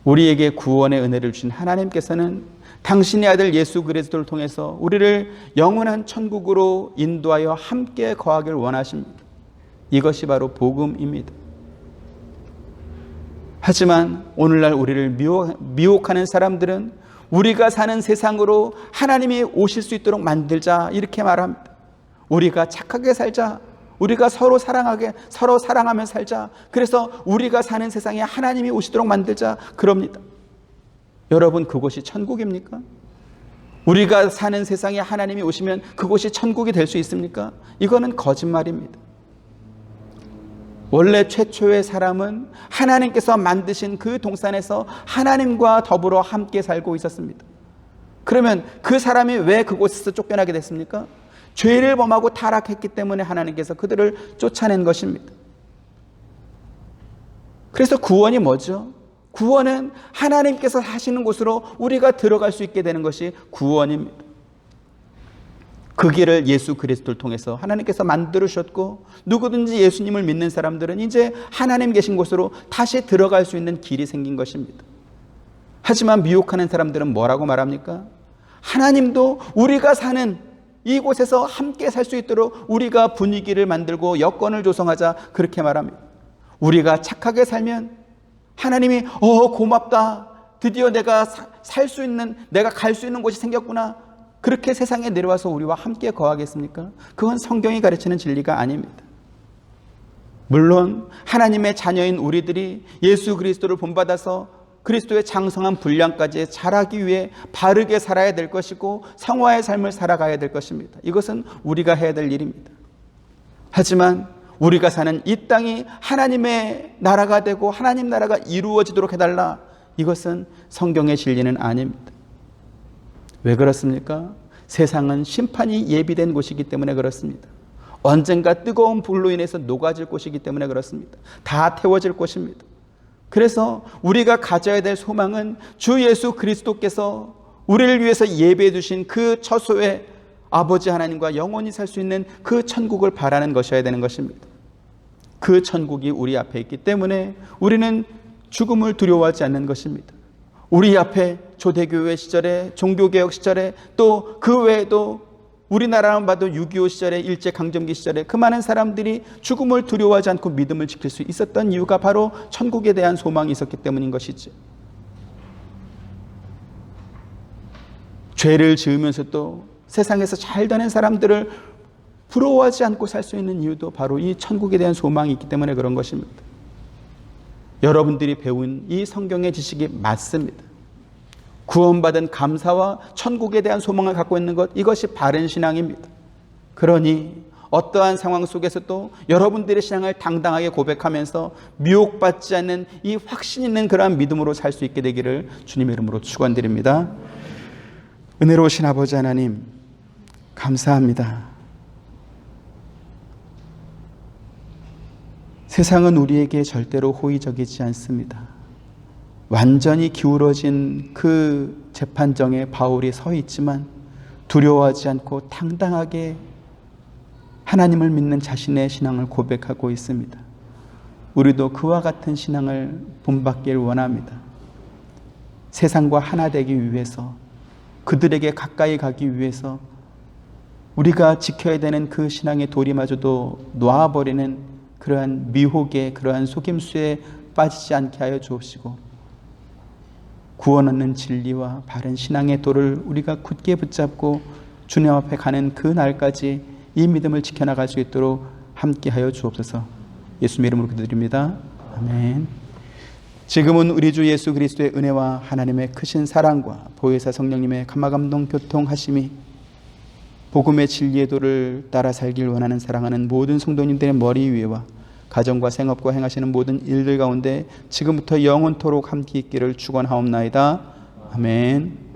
우리에게 구원의 은혜를 주신 하나님께서는 당신의 아들 예수 그리스도를 통해서 우리를 영원한 천국으로 인도하여 함께 거하기를 원하십니다. 이것이 바로 복음입니다. 하지만 오늘날 우리를 미혹하는 사람들은 우리가 사는 세상으로 하나님이 오실 수 있도록 만들자 이렇게 말합니다. 우리가 착하게 살자, 우리가 서로 사랑하며 살자, 그래서 우리가 사는 세상에 하나님이 오시도록 만들자 그럽니다. 여러분, 그곳이 천국입니까? 우리가 사는 세상에 하나님이 오시면 그곳이 천국이 될 수 있습니까? 이거는 거짓말입니다. 원래 최초의 사람은 하나님께서 만드신 그 동산에서 하나님과 더불어 함께 살고 있었습니다. 그러면 그 사람이 왜 그곳에서 쫓겨나게 됐습니까? 죄를 범하고 타락했기 때문에 하나님께서 그들을 쫓아낸 것입니다. 그래서 구원이 뭐죠? 구원은 하나님께서 사시는 곳으로 우리가 들어갈 수 있게 되는 것이 구원입니다. 그 길을 예수 그리스도를 통해서 하나님께서 만들으셨고, 누구든지 예수님을 믿는 사람들은 이제 하나님 계신 곳으로 다시 들어갈 수 있는 길이 생긴 것입니다. 하지만 미혹하는 사람들은 뭐라고 말합니까? 하나님도 우리가 사는 이곳에서 함께 살 수 있도록 우리가 분위기를 만들고 여건을 조성하자 그렇게 말합니다. 우리가 착하게 살면 하나님이 고맙다, 드디어 내가 살 수 있는, 내가 갈 수 있는 곳이 생겼구나, 그렇게 세상에 내려와서 우리와 함께 거하겠습니까? 그건 성경이 가르치는 진리가 아닙니다. 물론 하나님의 자녀인 우리들이 예수 그리스도를 본받아서 그리스도의 장성한 분량까지 자라기 위해 바르게 살아야 될 것이고 성화의 삶을 살아가야 될 것입니다. 이것은 우리가 해야 될 일입니다. 하지만 우리가 사는 이 땅이 하나님의 나라가 되고 하나님 나라가 이루어지도록 해달라, 이것은 성경의 진리는 아닙니다. 왜 그렇습니까? 세상은 심판이 예비된 곳이기 때문에 그렇습니다. 언젠가 뜨거운 불로 인해서 녹아질 곳이기 때문에 그렇습니다. 다 태워질 곳입니다. 그래서 우리가 가져야 될 소망은 주 예수 그리스도께서 우리를 위해서 예배해 주신 그 처소에 아버지 하나님과 영원히 살 수 있는 그 천국을 바라는 것이어야 되는 것입니다. 그 천국이 우리 앞에 있기 때문에 우리는 죽음을 두려워하지 않는 것입니다. 우리 앞에 초대교회 시절에, 종교개혁 시절에, 또 그 외에도 우리나라만 봐도 6.25 시절에, 일제강점기 시절에 그 많은 사람들이 죽음을 두려워하지 않고 믿음을 지킬 수 있었던 이유가 바로 천국에 대한 소망이 있었기 때문인 것이죠. 죄를 지으면서도 세상에서 잘 되는 사람들을 부러워하지 않고 살 수 있는 이유도 바로 이 천국에 대한 소망이 있기 때문에 그런 것입니다. 여러분들이 배운 이 성경의 지식이 맞습니다. 구원받은 감사와 천국에 대한 소망을 갖고 있는 것, 이것이 바른 신앙입니다. 그러니 어떠한 상황 속에서도 여러분들의 신앙을 당당하게 고백하면서 미혹받지 않는 이 확신 있는 그러한 믿음으로 살 수 있게 되기를 주님의 이름으로 축원드립니다. 은혜로우신 아버지 하나님, 감사합니다. 세상은 우리에게 절대로 호의적이지 않습니다. 완전히 기울어진 그 재판정에 바울이 서 있지만 두려워하지 않고 당당하게 하나님을 믿는 자신의 신앙을 고백하고 있습니다. 우리도 그와 같은 신앙을 본받길 원합니다. 세상과 하나 되기 위해서, 그들에게 가까이 가기 위해서 우리가 지켜야 되는 그 신앙의 도리마저도 놓아버리는 그러한 미혹에, 그러한 속임수에 빠지지 않게 하여 주옵시고, 구원 얻는 진리와 바른 신앙의 도를 우리가 굳게 붙잡고 주님 앞에 가는 그 날까지 이 믿음을 지켜나갈 수 있도록 함께 하여 주옵소서. 예수님의 이름으로 기도드립니다. 아멘. 지금은 우리 주 예수 그리스도의 은혜와 하나님의 크신 사랑과 보혜사 성령님의 감화감동 교통하심이 복음의 진리의 도를 따라 살길 원하는 사랑하는 모든 성도님들의 머리 위에와 가정과 생업과 행하시는 모든 일들 가운데 지금부터 영원토록 함께 있기를 축원하옵나이다. 아멘.